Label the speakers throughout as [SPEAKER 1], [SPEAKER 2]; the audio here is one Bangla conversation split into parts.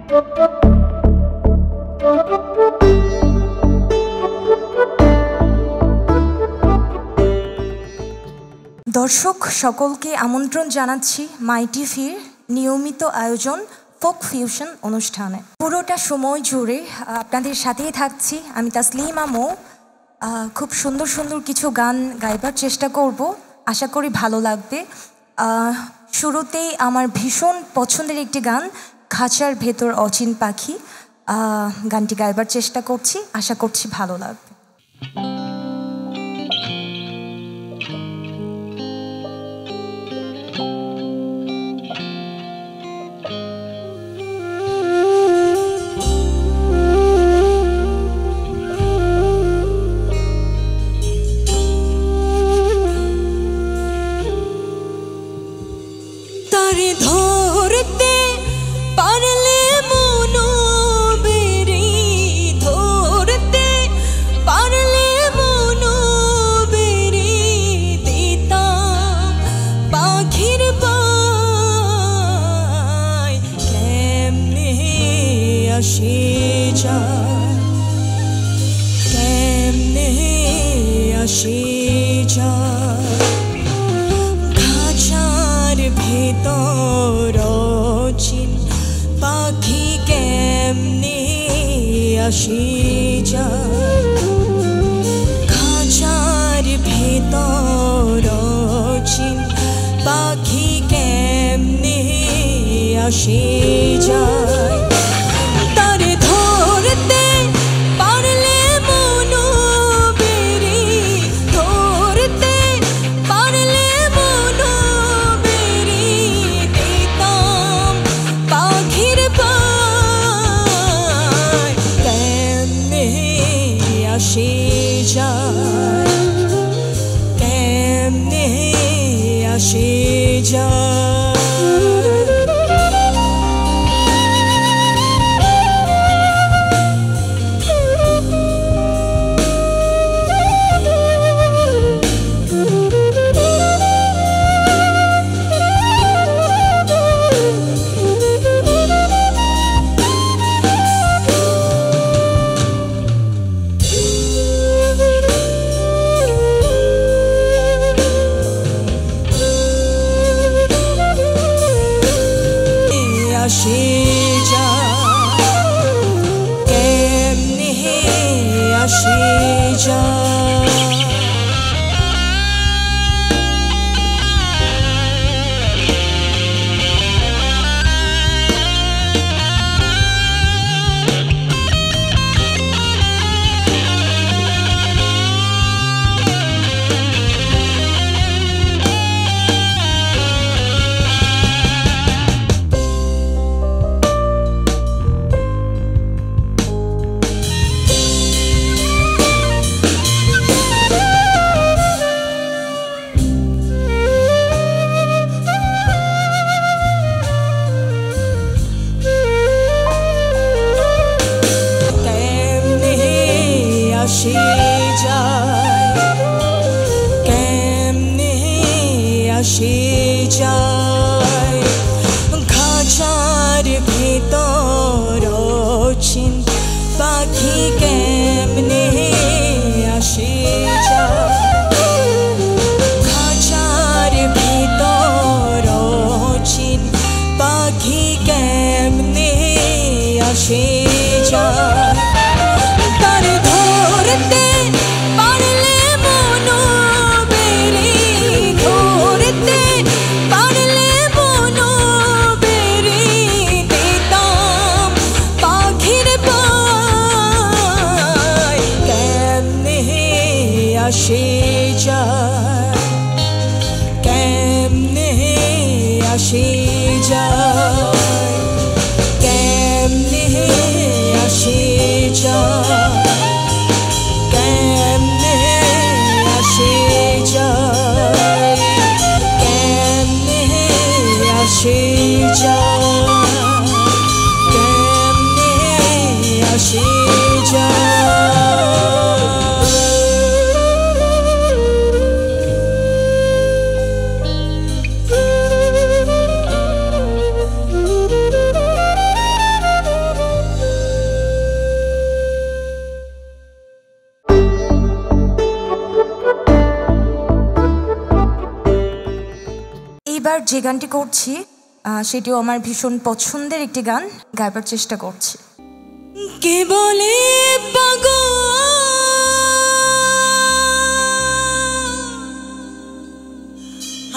[SPEAKER 1] দর্শক সকলকে আমন্ত্রণ জানাচ্ছি মাই টিভির নিয়মিত আয়োজন ফোক ফিউশন অনুষ্ঠানে। পুরোটা সময় জুড়ে আপনাদের সাথেই থাকছি আমি তাসলিমা মৌ। খুব সুন্দর সুন্দর কিছু গান গাইবার চেষ্টা করব, আশা করি ভালো লাগবে। শুরুতেই আমার ভীষণ পছন্দের একটি গান, খাঁচার ভেতর অচিন পাখি, গানটি গাইবার চেষ্টা করছি, আশা করছি ভালো লাগবে।
[SPEAKER 2] ধরতে পারলে মনো বেরি, ধরতে পারলে মনো বেরি, দিতাম পাখির পায় কেমনে আসি যায়, কেমনে আসি যায় ভেতর অচিন পাখি কেমনে আসি যায়, খাঁচার ভেতর অচিন পাখি কেমনে আসি যায়। তারে ধরতে পারলে মনো বেরি, ধরতে পারলে মনো বেরি, দিতাম পাখির পায় কেমনে আসি যায়, কেমনে আসি যায়। আসি যায়, কেমনে আসি যায়। আসি যায়, কেমনে আসি যায়, খাঁচার ভেতর অচিন পাখি কেমনে আসি যায়, খাঁচার ভেতর অচিন পাখি কেমনে আসি যায়। তারে ধরতে পারলে মনো বেরি, ধরতে পারলে মনো বেরি, দিতাম পাখির পায় কেমনে আসি যায়, কেমনে আসি যায়, কেমনে
[SPEAKER 1] এবার যে গানটি করছি সেটিও আমার ভীষণ পছন্দের একটি গান, গাইবার চেষ্টা করছি।
[SPEAKER 2] কে বলে পাগল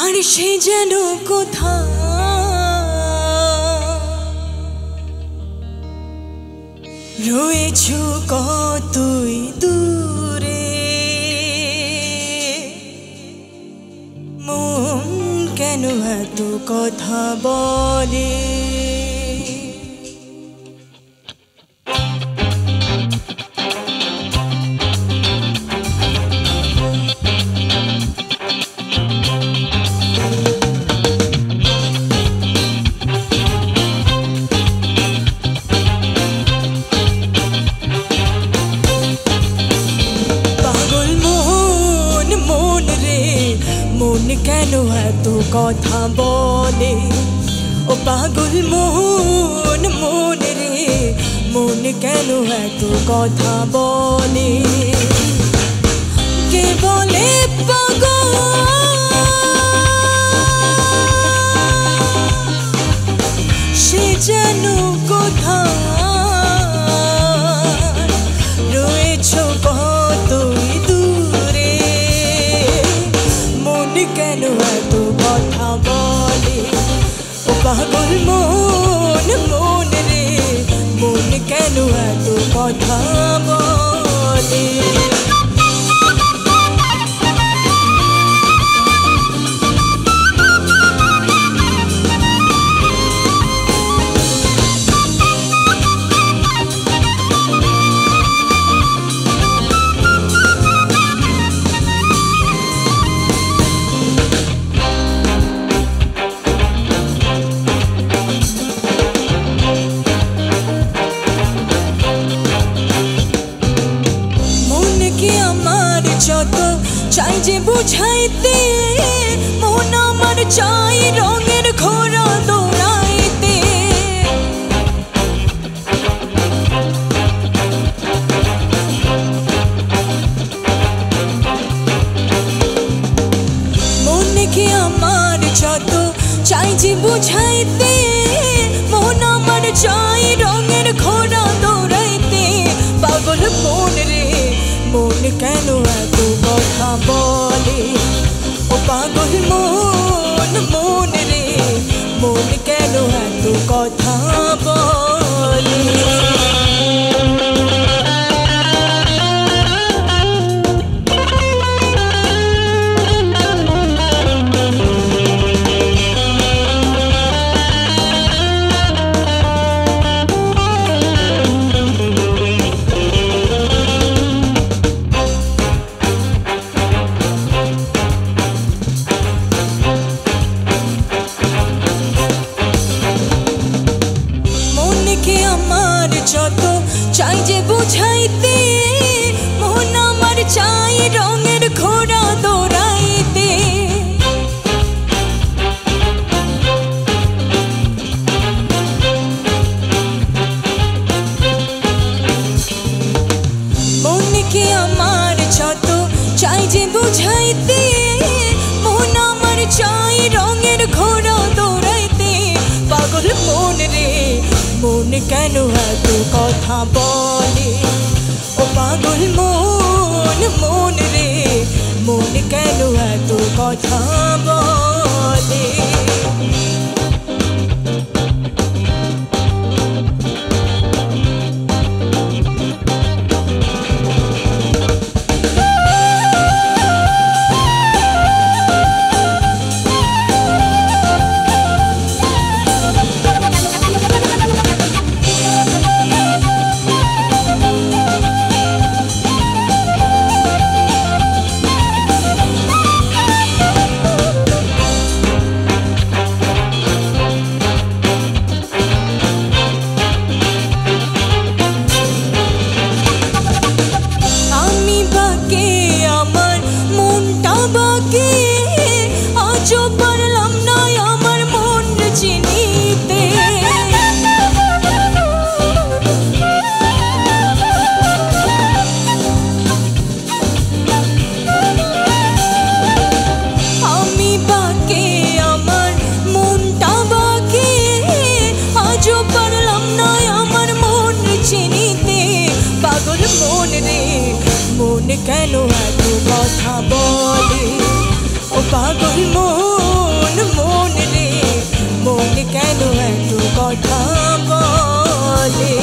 [SPEAKER 2] আর সে যেন কোথা রয়েছ কতই দূরে, মন কেন এত কথা বলে। মন কেন এত কথা বলে, ও পাগল মন মন রে, মন কেন এত কথা বলে। কে বলে পাগল সে যেন কোথা রয়েছ কতই দূরে, মন কেন এত কথা বলে। ও পাগল মন মন রে, মন কেন এত কথা বলে। যত চাই যে বুঝাইতে, মন আমার চাই রঙের ঘোড়া দৌড়াইতে। মনকে আমার যত চাই যে বুঝাইতে, মন আমার চাই রঙের ঘোড়া দৌড়াইতে। পাগল মন রে, মন কেন এত কথা বলে। ও পাগল মন মন রে, মন কেন এত কথা বলে। যত চাই যে বুঝাইতে, মন আমার চাই রঙের ঘোড়া দৌড়াইতে। মনকে আমার যত চাই যে বুঝাইতে, মন আমার চাই রঙের ঘোড়া দৌড়াইতে। পাগল মন রে, মন কেন এত কথা বলে। ও পাগল মন মন রে, মন কেন এত কথা বলে। কেন এত কথা বলে ও পাগল মন মন রে মন কেন এত কথা বলে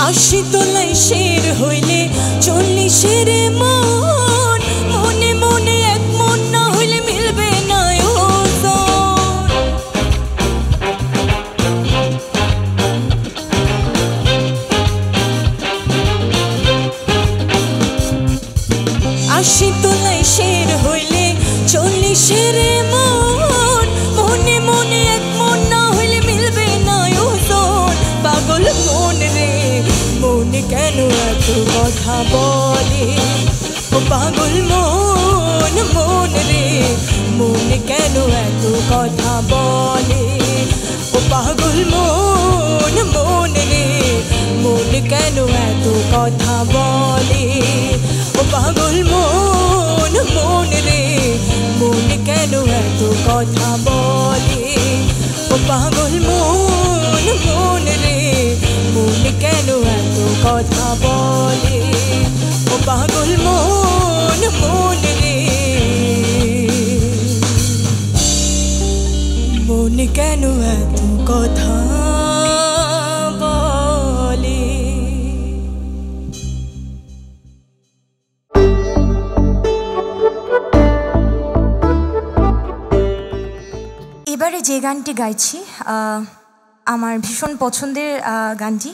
[SPEAKER 2] আশি তোলাই শের হইলে 40-এর মন মনে মনে এক মন না হইলে মিলবে না ওজন। আশি তোলাই শের হইলে 40-এর মন মনে মনে এক মন না হইলে মিলবে না ওজন। পাগল মন রে মন কেন এত কথা বলে ও পাগল মন মন রে মন কেন এত কথা বলে ও পাগল মন মন রে মন কেন এত কথা বলে ও পাগল মন মন রে মন কেন এত কথা বলে ও পাগল মন মন রে মন কেন এত কথা বলে ও পাগল মন মন রে মন কেন এত কথা বলে।
[SPEAKER 1] এবারে যে গানটি গাইছি আমার ভীষণ পছন্দের গানটি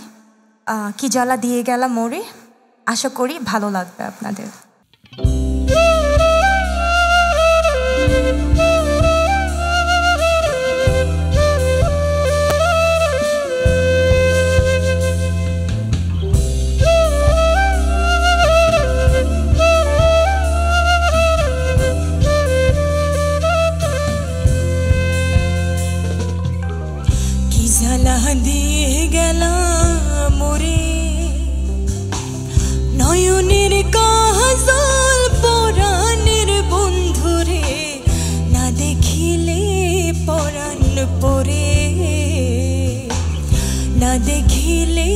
[SPEAKER 1] কি জ্বালা দিয়ে গেলা মোরে। আশা করি ভালো লাগবে আপনাদের।
[SPEAKER 2] কি জ্বালা দিয়ে গেলা মোরে নয়নের কাজল পরাণের বন্ধুরে না দেখিলে পরাণ পরে না দেখিলে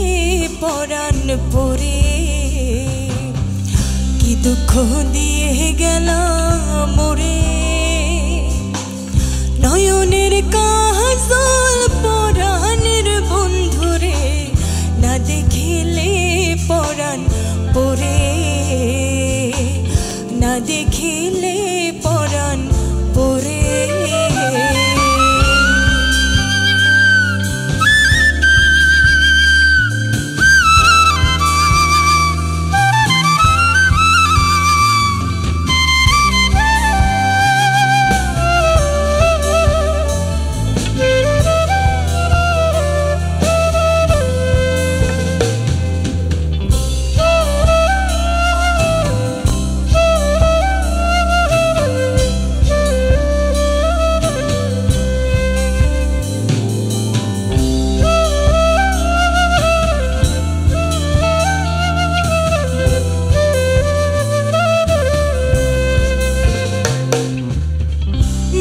[SPEAKER 2] পরাণ পরে কি দুঃখ দিয়ে গেলা মোরে নয়নের কাজল পরাণের বন্ধুরে না দেখিলে পরাণ পরে না দেখিলে পরাণ পরে।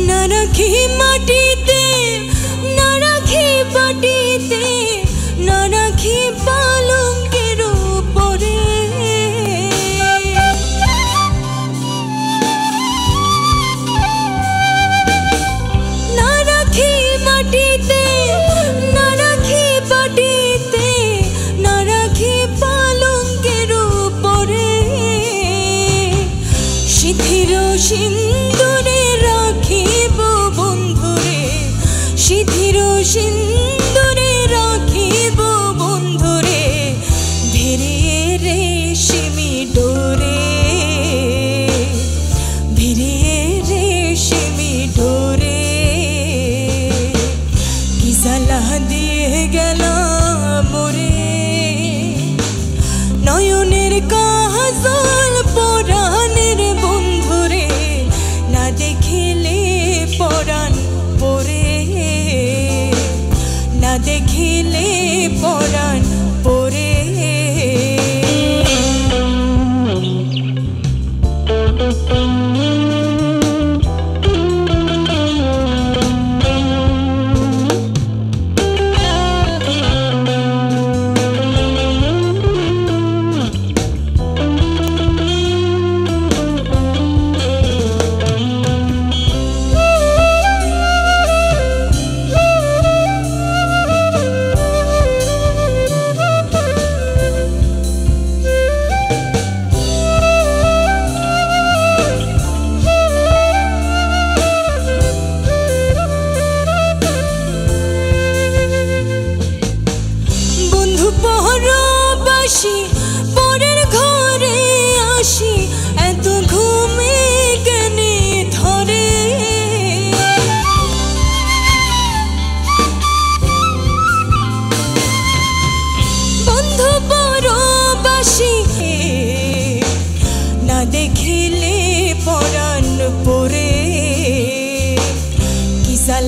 [SPEAKER 2] না রাখি মাটিতে না রাখি বাটিতে না রাখি পালঙ্কের উপরে না রাখি মাটিতে না রাখি বাটিতে না রাখি পালঙ্কের উপরে শিথির সিন্দুরে রাখিব বন্ধুরে শিথির সিন্দুরে রাখিব বন্ধুরে ভিড়িয়ে রেশমি ডোরে ভিড়িয়ে রেশমি ডোরে কি জ্বালা দিয়ে গেলা মোরে নয়নের কাজল পরাণের বন্ধুরে না দেখিলে পরাণ পরে না দেখিলে পরাণ পরে।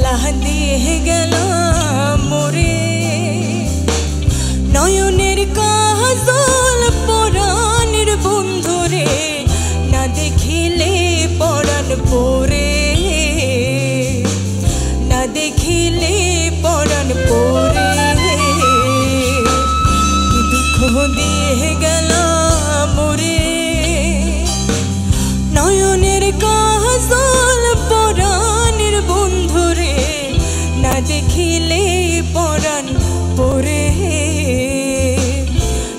[SPEAKER 2] জ্বালা দিয়ে গেলাম মোরে নয়নের কাজল পরাণের বন্ধুরে না দেখিলে পরাণ পরে না দেখিলে পরাণ পরে দুঃখ দিয়ে গেলাম মোরে নয়নের কাজল পরাণের বন্ধুরে না দেখিলে পরাণ পরে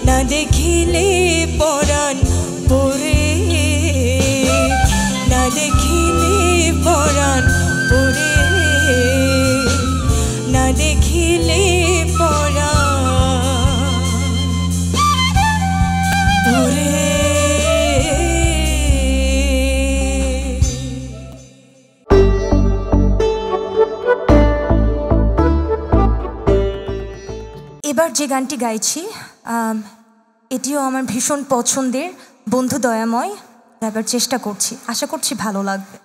[SPEAKER 2] না দেখিলে পরাণ পরে না দেখিলে পরাণ পরে না দেখিলে পরাণ পরে।
[SPEAKER 1] এবার যে গানটি গাইছি এটিও আমার ভীষণ পছন্দের, বন্ধু দয়াময়। এবার চেষ্টা করছি, আশা করছি ভালো লাগবে।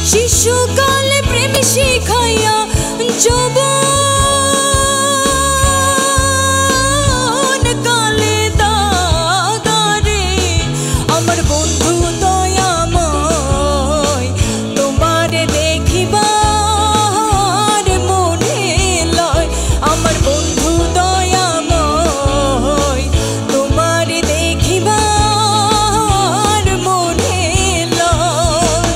[SPEAKER 2] শিশুকালে প্রেম শিখাইয়া যৌবন কালে দাগারে আমার বন্ধু দয়াময় তোমারে দেখিবার মনে লয় আমার বন্ধু দয়াময় তোমারে দেখিবার মনে লয়।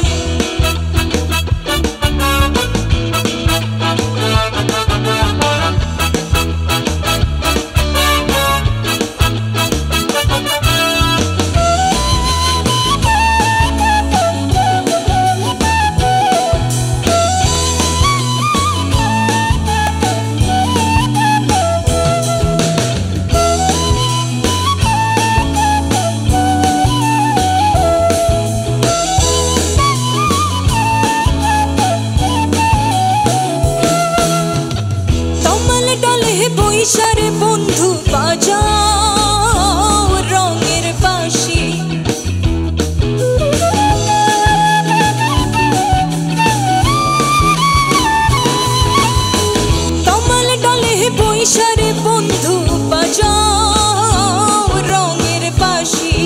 [SPEAKER 2] বৈশারে বন্ধু বাজাও রঙের বাঁশি তমাল ডালে বৈশারে বন্ধু বাজাও রঙের বাঁশি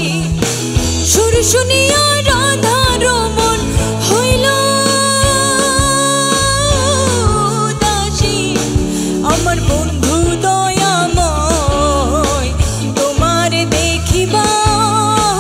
[SPEAKER 2] সুর শুনিয়া রাধার মন হইল দাসী আমার বন্ধু দয়াময় তোমারে দেখিবার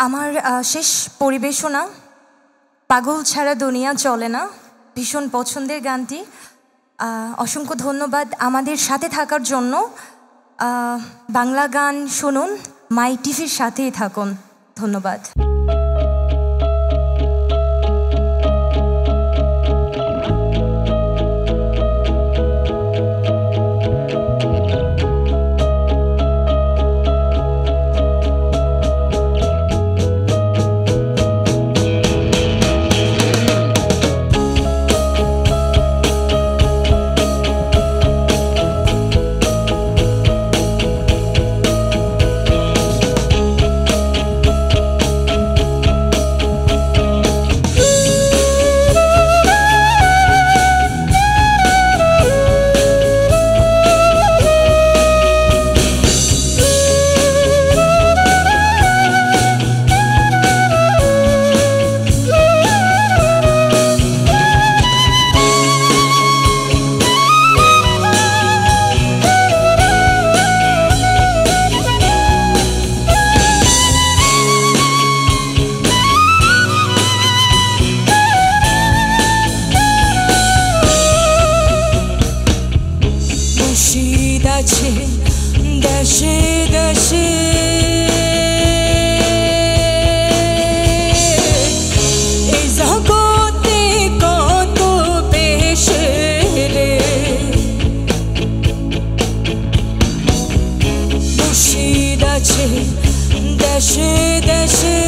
[SPEAKER 1] আমার শেষ পরিবেশনা পাগল ছাড়া দুনিয়া চলে না, ভীষণ পছন্দের গানটি। অসংখ্য ধন্যবাদ আমাদের সাথে থাকার জন্য। বাংলা গান শুনুন, মাই টিভির সাথেই থাকুন। ধন্যবাদ। দেশে দেশে এই জগতে কত বেশে রে, মুর্শিদ আছে দেশে দেশে।